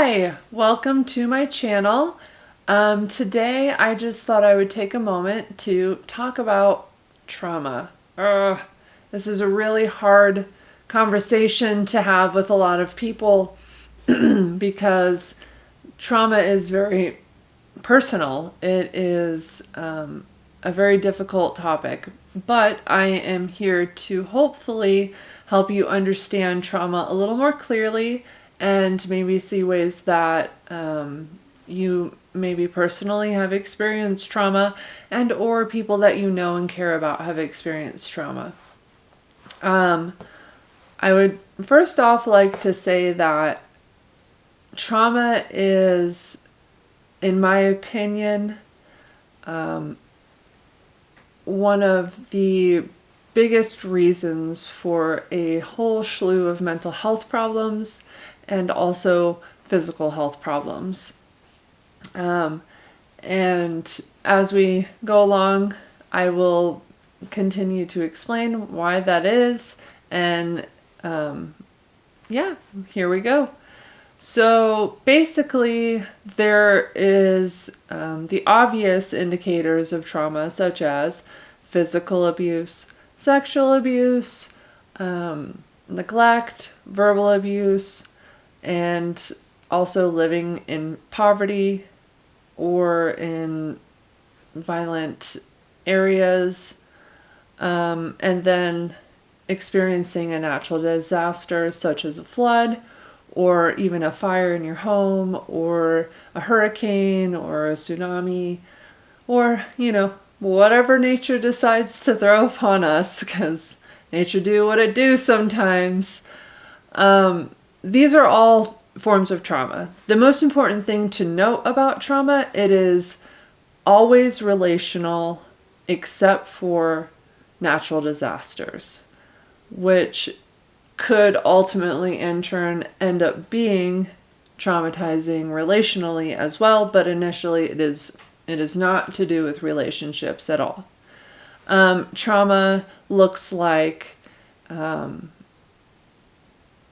Hi, welcome to my channel. Today I just thought I would take a moment to talk about trauma. This is a really hard conversation to have with a lot of people because trauma is very personal. It is a very difficult topic, but I am here to hopefully help you understand trauma a little more clearly and maybe see ways that you maybe personally have experienced trauma and or people that you know and care about have experienced trauma. I would first off like to say that trauma is, in my opinion, one of the biggest reasons for a whole slew of mental health problems and also physical health problems. And as we go along, I will continue to explain why that is. And yeah, here we go. So basically, there is the obvious indicators of trauma, such as physical abuse, sexual abuse, neglect, verbal abuse, and also living in poverty or in violent areas, and then experiencing a natural disaster such as a flood or even a fire in your home or a hurricane or a tsunami or, whatever nature decides to throw upon us, because nature do what it do sometimes. These are all forms of trauma. The most important thing to note about trauma, it is always relational except for natural disasters, which could ultimately in turn end up being traumatizing relationally as well, but initially it is not to do with relationships at all. Trauma looks like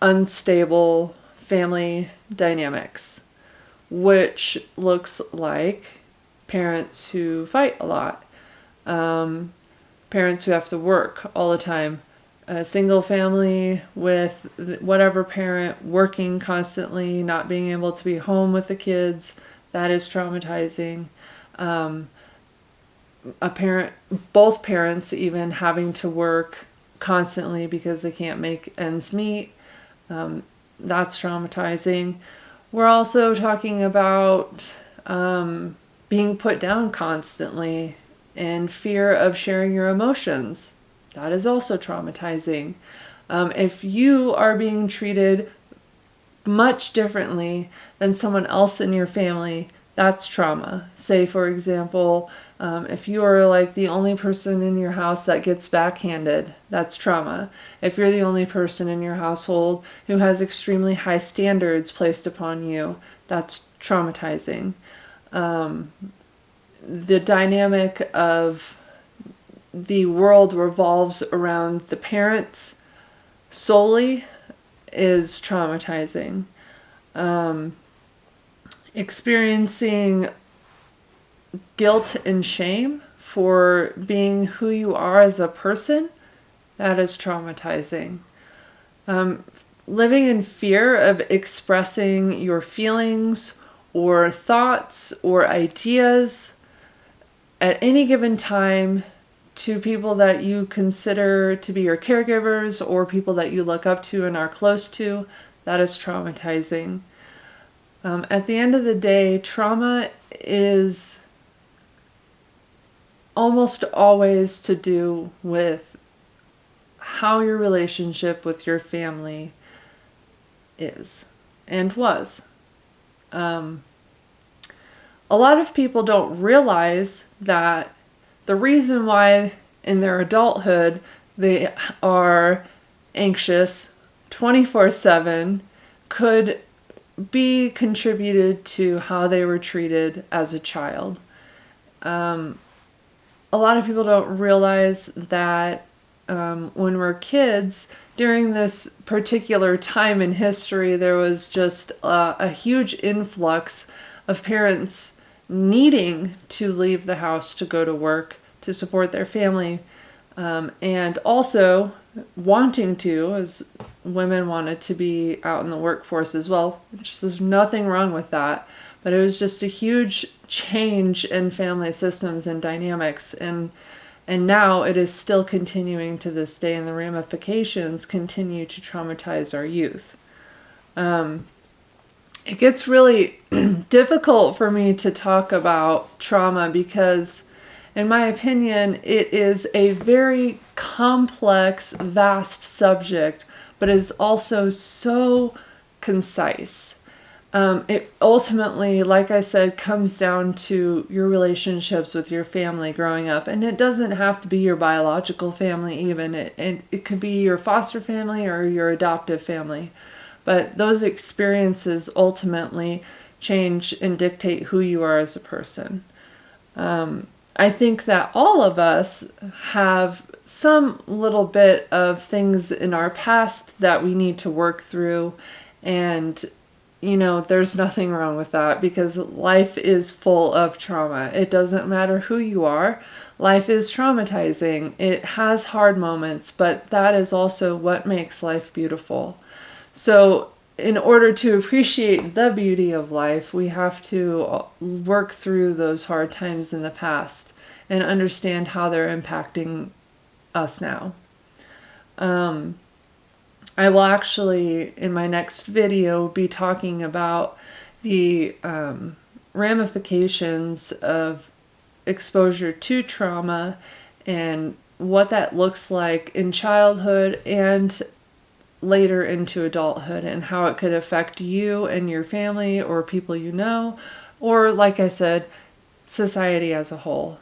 unstable family dynamics, which looks like parents who fight a lot, parents who have to work all the time, a single family with whatever parent working constantly, not being able to be home with the kids. That is traumatizing. Both parents even having to work constantly because they can't make ends meet. That's traumatizing. We're also talking about being put down constantly and fear of sharing your emotions. That is also traumatizing. If you are being treated much differently than someone else in your family, that's trauma. Say, for example, if you are like the only person in your house that gets backhanded, that's trauma. If you're the only person in your household who has extremely high standards placed upon you, that's traumatizing. The dynamic of the world revolves around the parents solely is traumatizing. Experiencing guilt and shame for being who you are as a person, that is traumatizing. Living in fear of expressing your feelings or thoughts or ideas at any given time to people that you consider to be your caregivers or people that you look up to and are close to, that is traumatizing. At the end of the day, trauma is almost always to do with how your relationship with your family is and was. A lot of people don't realize that the reason why in their adulthood they are anxious 24/7 could be contributed to how they were treated as a child. A lot of people don't realize that when we're kids, during this particular time in history, there was just a huge influx of parents needing to leave the house to go to work to support their family, and also wanting to, as women wanted to be out in the workforce as well, which there's nothing wrong with that. But it was just a huge change in family systems and dynamics, and now it is still continuing to this day, and the ramifications continue to traumatize our youth. It gets really difficult for me to talk about trauma because, in my opinion, it is a very complex, vast subject, but it is also so concise. It ultimately, like I said, comes down to your relationships with your family growing up. And it doesn't have to be your biological family even. It could be your foster family or your adoptive family. But those experiences ultimately change and dictate who you are as a person. I think that all of us have some little bit of things in our past that we need to work through, and there's nothing wrong with that because life is full of trauma. It doesn't matter who you are. Life is traumatizing. It has hard moments, but that is also what makes life beautiful. So, in order to appreciate the beauty of life, we have to work through those hard times in the past and understand how they're impacting us now. I will actually, in my next video, be talking about the ramifications of exposure to trauma and what that looks like in childhood and later into adulthood, and how it could affect you and your family or people you know, or, like I said, society as a whole.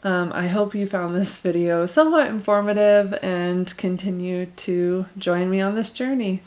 I hope you found this video somewhat informative and continue to join me on this journey.